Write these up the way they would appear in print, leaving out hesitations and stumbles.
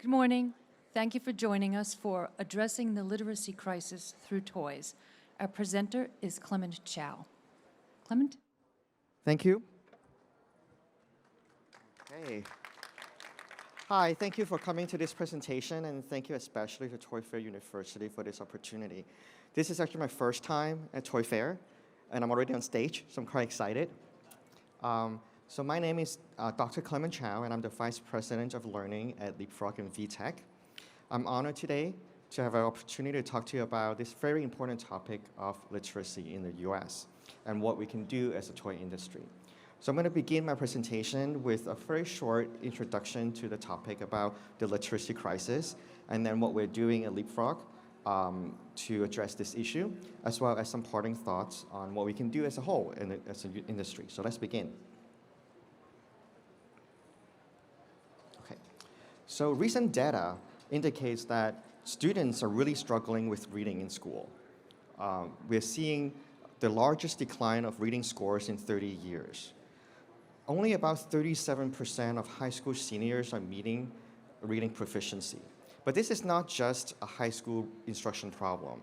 Good morning. Thank you for joining us for Addressing the Literacy Crisis Through Toys. Our presenter is Clement Chau. Clement? Thank you. Okay. Hi, thank you for coming to this presentation, and thank you especially to Toy Fair University for this opportunity. This is actually my first time at Toy Fair, and I'm already on stage, so I'm quite excited. So my name is Dr. Clement Chau, and I'm the Vice President of Learning at Leapfrog and VTech. I'm honored today to have an opportunity to talk to you about this very important topic of literacy in the US and what we can do as a toy industry. So I'm going to begin my presentation with a very short introduction to the topic about the literacy crisis, and then what we're doing at Leapfrog to address this issue, as well as some parting thoughts on what we can do as a whole as an industry. So let's begin. Okay. So recent data indicates that students are really struggling with reading in school. We're seeing the largest decline of reading scores in 30 years. Only about 37% of high school seniors are meeting reading proficiency. But this is not just a high school instruction problem.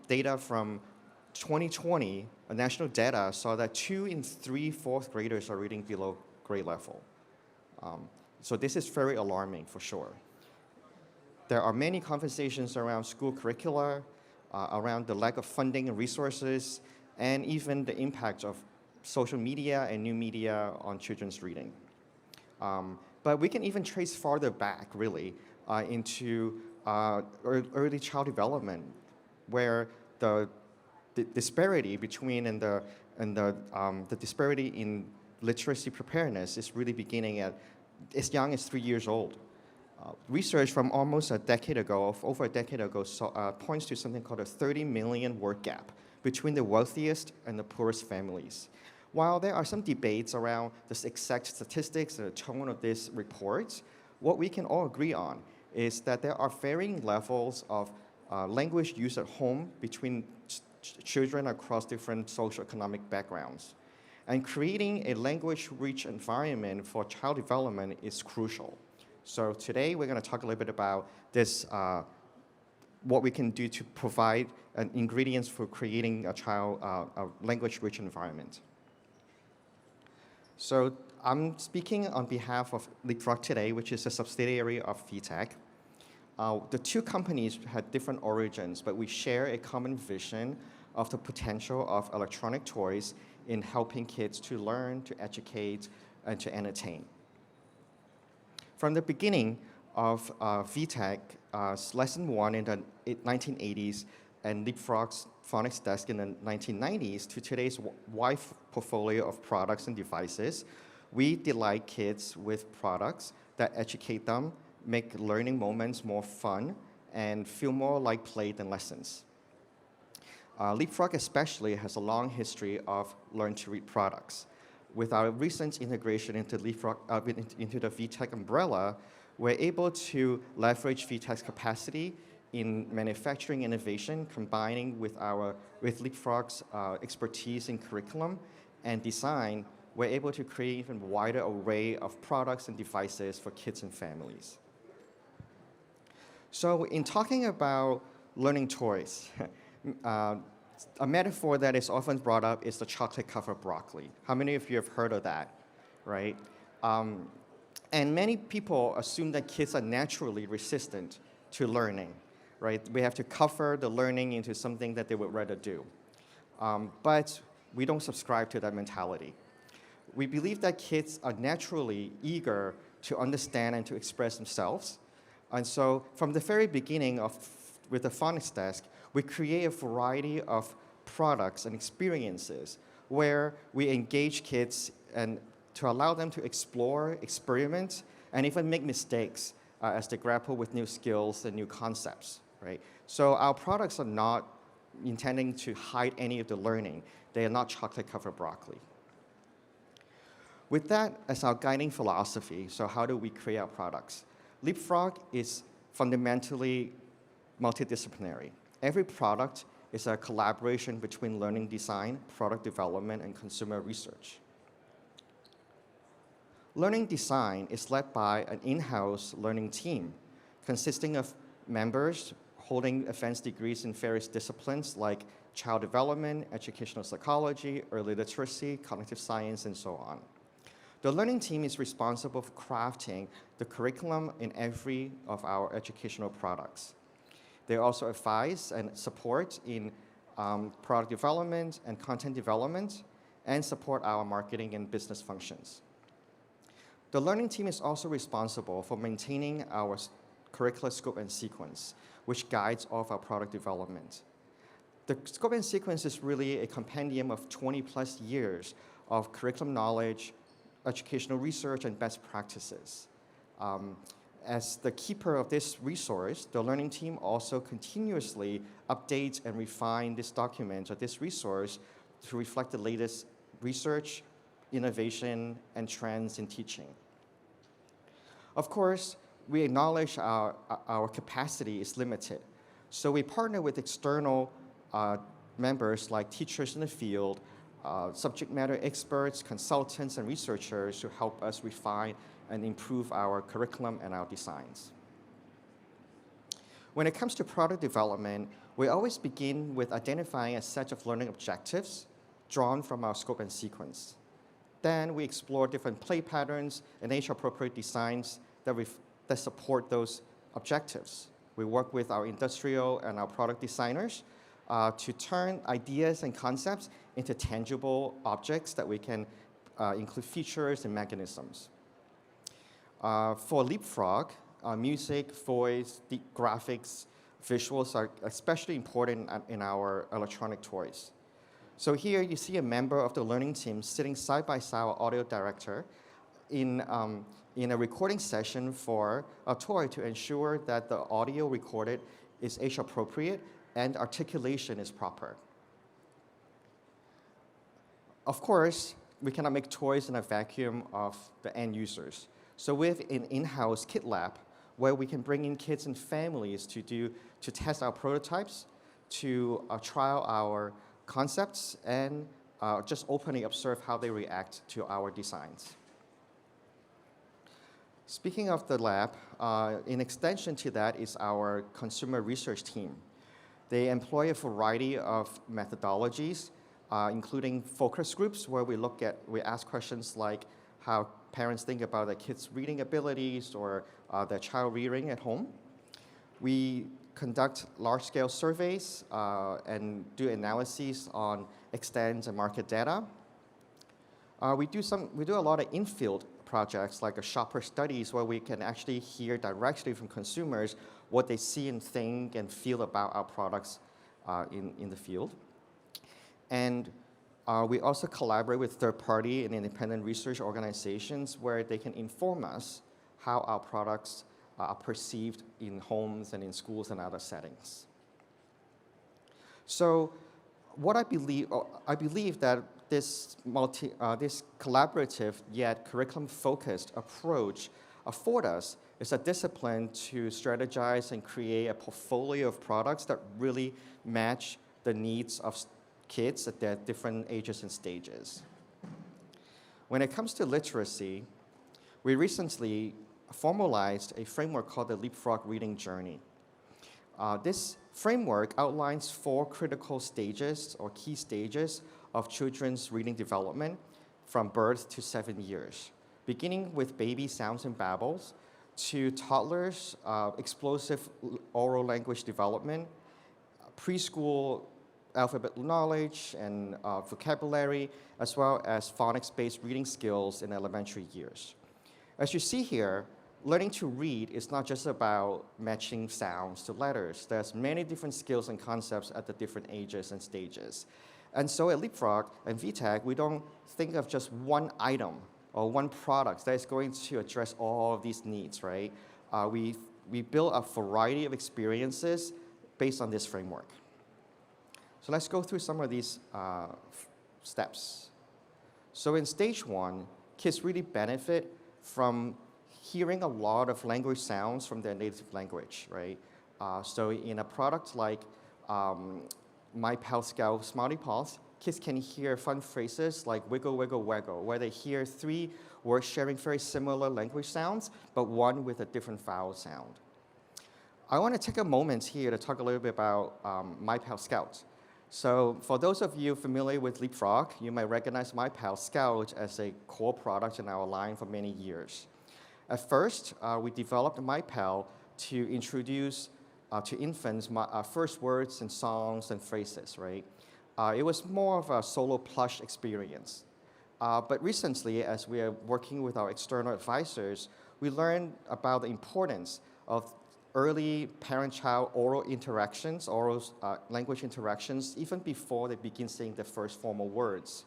Data from 2020, national data, saw that 2 in 3 fourth graders are reading below grade level. So this is very alarming for sure. There are many conversations around school curricula, around the lack of funding and resources, and even the impact of social media and new media on children's reading. But we can even trace farther back, really, into early child development, where the disparity between the disparity in literacy preparedness is really beginning at as young as 3 years old. Research from almost a decade ago, over a decade ago, points to something called a 30 million word gap between the wealthiest and the poorest families. While there are some debates around the exact statistics and the tone of this report, what we can all agree on is that there are varying levels of language use at home between children across different socioeconomic backgrounds. And creating a language-rich environment for child development is crucial. So today we're going to talk a little bit about this, what we can do to provide ingredients for creating a language-rich environment. So I'm speaking on behalf of Leapfrog today, which is a subsidiary of VTech. The two companies had different origins, but we share a common vision of the potential of electronic toys in helping kids to learn, to educate, and to entertain. From the beginning of VTech, Lesson 1 in the 1980s and Leapfrog's phonics desk in the 1990s to today's wide portfolio of products and devices, we delight kids with products that educate them, make learning moments more fun, and feel more like play than lessons. Leapfrog especially has a long history of learn-to-read products. With our recent integration into Leapfrog, into the VTech umbrella, we're able to leverage VTech's capacity in manufacturing innovation, combining with Leapfrog's expertise in curriculum and design. We're able to create an even wider array of products and devices for kids and families. So in talking about learning toys, a metaphor that is often brought up is the chocolate-covered broccoli. How many of you have heard of that, right? And many people assume that kids are naturally resistant to learning, right? We have to cover the learning into something that they would rather do. But we don't subscribe to that mentality. We believe that kids are naturally eager to understand and to express themselves. And so from the very beginning with the phonics desk, we create a variety of products and experiences where we engage kids and to allow them to explore, experiment, and even make mistakes as they grapple with new skills and new concepts, right? So our products are not intending to hide any of the learning. They are not chocolate-covered broccoli. With that as our guiding philosophy, so how do we create our products? Leapfrog is fundamentally multidisciplinary. Every product is a collaboration between learning design, product development, and consumer research. Learning design is led by an in-house learning team consisting of members holding advanced degrees in various disciplines like child development, educational psychology, early literacy, cognitive science, and so on. The learning team is responsible for crafting the curriculum in every of our educational products. They also advise and support in product development and content development, and support our marketing and business functions. The learning team is also responsible for maintaining our curricular scope and sequence, which guides all of our product development. The scope and sequence is really a compendium of 20 plus years of curriculum knowledge, educational research, and best practices. As the keeper of this resource, the learning team also continuously updates and refine this document or this resource to reflect the latest research, innovation, and trends in teaching. Of course, we acknowledge our capacity is limited, so we partner with external members like teachers in the field, subject matter experts, consultants, and researchers to help us refine and improve our curriculum and our designs. When it comes to product development, we always begin with identifying a set of learning objectives drawn from our scope and sequence. Then we explore different play patterns and age-appropriate designs that support those objectives. We work with our industrial and our product designers to turn ideas and concepts into tangible objects that we can include features and mechanisms. For Leapfrog, music, voice, graphics, visuals are especially important in our electronic toys. So here you see a member of the learning team sitting side by side with audio director in a recording session for a toy to ensure that the audio recorded is age appropriate and articulation is proper. Of course, we cannot make toys in a vacuum of the end users. So we have an in-house kit lab where we can bring in kids and families to test our prototypes, to trial our concepts, and just openly observe how they react to our designs. Speaking of the lab, in extension to that is our consumer research team. They employ a variety of methodologies, including focus groups where we ask questions like how parents think about their kids' reading abilities or their child reading at home. We conduct large-scale surveys and do analyses on extent and market data. We do a lot of in-field projects like a shopper studies where we can actually hear directly from consumers what they see and think and feel about our products in the field. And we also collaborate with third-party and independent research organizations where they can inform us how our products are perceived in homes and in schools and other settings. So what I believe that this collaborative yet curriculum-focused approach affords us is a discipline to strategize and create a portfolio of products that really match the needs of kids at their different ages and stages. When it comes to literacy, we recently formalized a framework called the Leapfrog Reading Journey. This framework outlines 4 critical stages or key stages of children's reading development from birth to 7 years, beginning with baby sounds and babbles, to toddlers' explosive oral language development, preschool alphabet knowledge and vocabulary, as well as phonics-based reading skills in elementary years. As you see here, learning to read is not just about matching sounds to letters. There's many different skills and concepts at the different ages and stages. And so at Leapfrog and VTech, we don't think of just one item or one product that is going to address all of these needs, right? We build a variety of experiences based on this framework. So let's go through some of these steps. So in stage 1, kids really benefit from hearing a lot of language sounds from their native language, right? So in a product like My Pal Scout Smarty Paws, kids can hear fun phrases like wiggle, wiggle, waggle, where they hear 3 words sharing very similar language sounds, but one with a different vowel sound. I want to take a moment here to talk a little bit about MyPal Scout. So for those of you familiar with Leapfrog, you might recognize MyPal Scout as a core product in our line for many years. At first, we developed MyPal to introduce to infants first words and songs and phrases, right? It was more of a solo plush experience. But recently, as we are working with our external advisors, we learned about the importance of early parent-child oral interactions, oral language interactions, even before they begin saying the first formal words.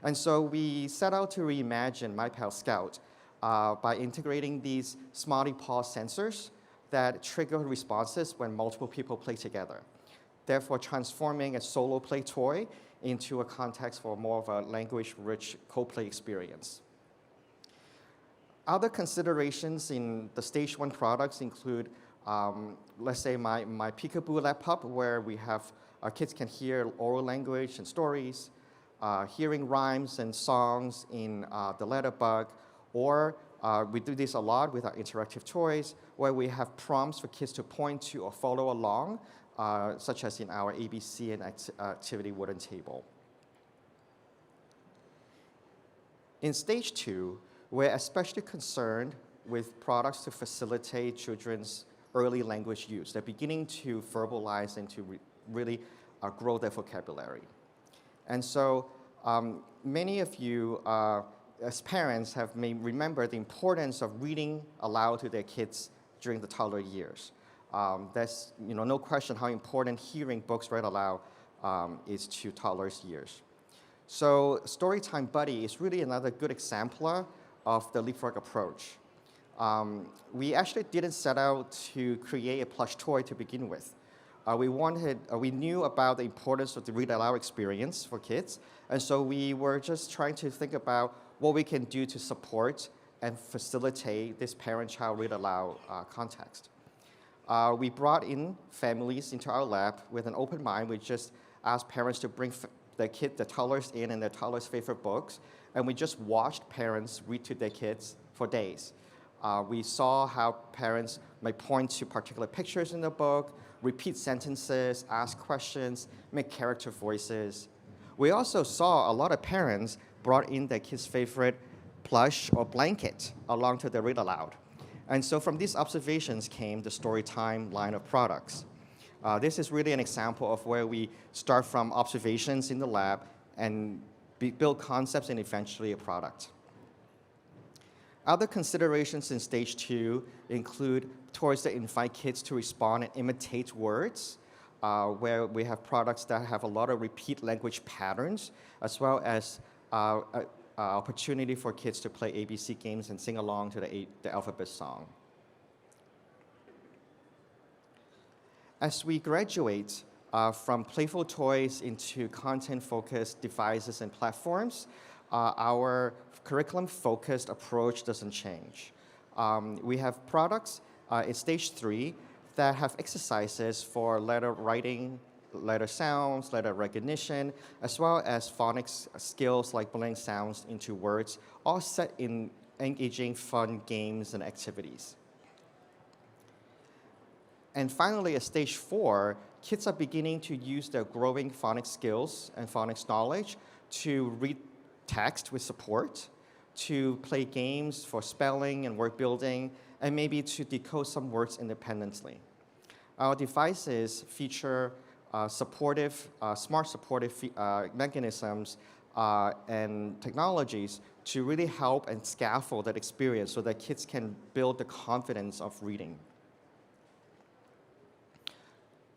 And so we set out to reimagine MyPal Scout by integrating these Smarty Paw sensors that trigger responses when multiple people play together, therefore transforming a solo play toy into a context for more of a language-rich co-play experience. Other considerations in the stage 1 products include, let's say my Peekaboo laptop, where we have our kids can hear oral language and stories, hearing rhymes and songs in the Letterbug, or we do this a lot with our interactive toys, where we have prompts for kids to point to or follow along, such as in our ABC and activity wooden table. In stage 2, we're especially concerned with products to facilitate children's early language use. They're beginning to verbalize and to really grow their vocabulary. And so many of you, as parents, may remember the importance of reading aloud to their kids during the toddler years. There's no question how important hearing books read aloud is to toddlers' years. So Storytime Buddy is really another good exemplar of the Leapfrog approach. We actually didn't set out to create a plush toy to begin with. We knew about the importance of the read aloud experience for kids, and so we were just trying to think about what we can do to support and facilitate this parent-child read aloud context. We brought in families into our lab with an open mind. We just asked parents to bring their toddlers in and their toddlers' favorite books, and we just watched parents read to their kids for days. We saw how parents might point to particular pictures in the book, repeat sentences, ask questions, make character voices. We also saw a lot of parents brought in their kids' favorite plush or blanket along to the read aloud. And so from these observations came the Storytime line of products. This is really an example of where we start from observations in the lab and build concepts and eventually a product. Other considerations in stage 2 include toys that invite kids to respond and imitate words, where we have products that have a lot of repeat language patterns, as well as opportunity for kids to play ABC games and sing along to the alphabet song. As we graduate from playful toys into content-focused devices and platforms, our curriculum-focused approach doesn't change. We have products in stage 3 that have exercises for letter writing, letter sounds, letter recognition, as well as phonics skills like blending sounds into words, all set in engaging, fun games and activities. And finally, at stage 4, kids are beginning to use their growing phonics skills and phonics knowledge to read text with support, to play games for spelling and word building, and maybe to decode some words independently. Our devices feature smart supportive mechanisms and technologies to really help and scaffold that experience so that kids can build the confidence of reading.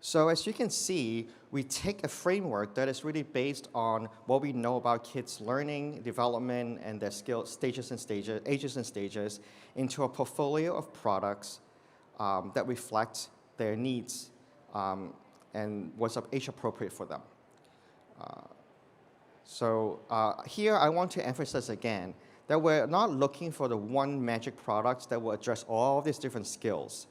So as you can see, we take a framework that is really based on what we know about kids' learning, development, and their ages and stages, into a portfolio of products that reflect their needs and what's age appropriate for them. Here I want to emphasize again that we're not looking for the one magic product that will address all of these different skills,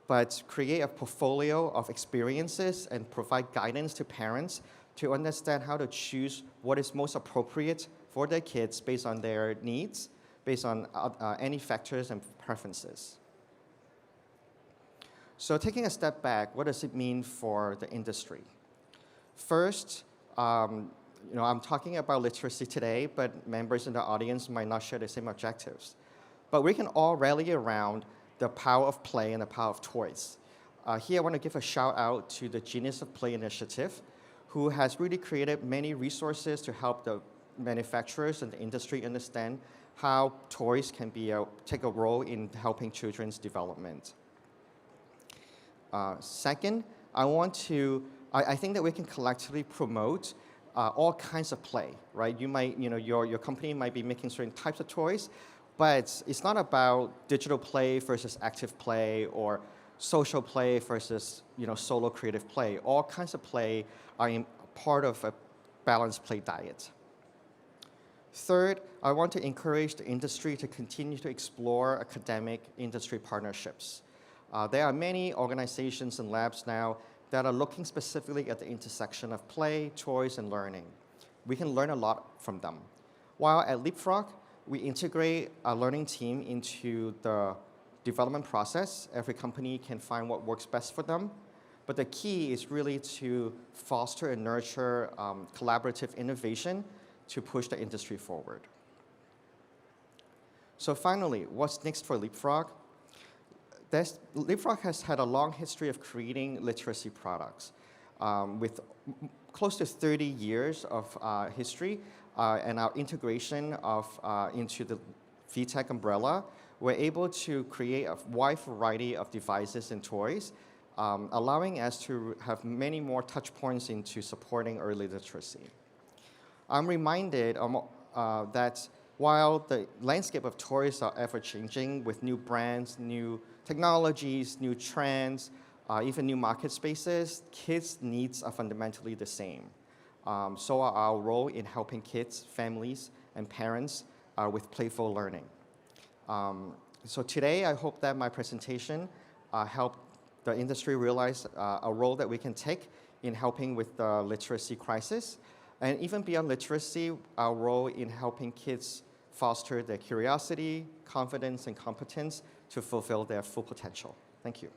but create a portfolio of experiences and provide guidance to parents to understand how to choose what is most appropriate for their kids based on their needs, based on any factors and preferences. So taking a step back, what does it mean for the industry? First, I'm talking about literacy today, but members in the audience might not share the same objectives. But we can all rally around the power of play and the power of toys. Here I want to give a shout out to the Genius of Play initiative, who has really created many resources to help the manufacturers and the industry understand how toys can take a role in helping children's development. Second, I think that we can collectively promote all kinds of play, right? Your company might be making certain types of toys, but it's not about digital play versus active play or social play versus solo creative play. All kinds of play are part of a balanced play diet. Third, I want to encourage the industry to continue to explore academic industry partnerships. There are many organizations and labs now that are looking specifically at the intersection of play, toys, and learning. We can learn a lot from them. While at Leapfrog, we integrate a learning team into the development process. Every company can find what works best for them. But the key is really to foster and nurture collaborative innovation to push the industry forward. So finally, what's next for Leapfrog? Leapfrog has had a long history of creating literacy products. With close to 30 years of history and our integration into the VTech umbrella, we're able to create a wide variety of devices and toys, allowing us to have many more touch points into supporting early literacy. I'm reminded that while the landscape of toys are ever-changing with new brands, new technologies, new trends, even new market spaces, kids' needs are fundamentally the same. So are our role in helping kids, families, and parents with playful learning. So today, I hope that my presentation helped the industry realize a role that we can take in helping with the literacy crisis. And even beyond literacy, our role in helping kids foster their curiosity, confidence, and competence to fulfill their full potential. Thank you.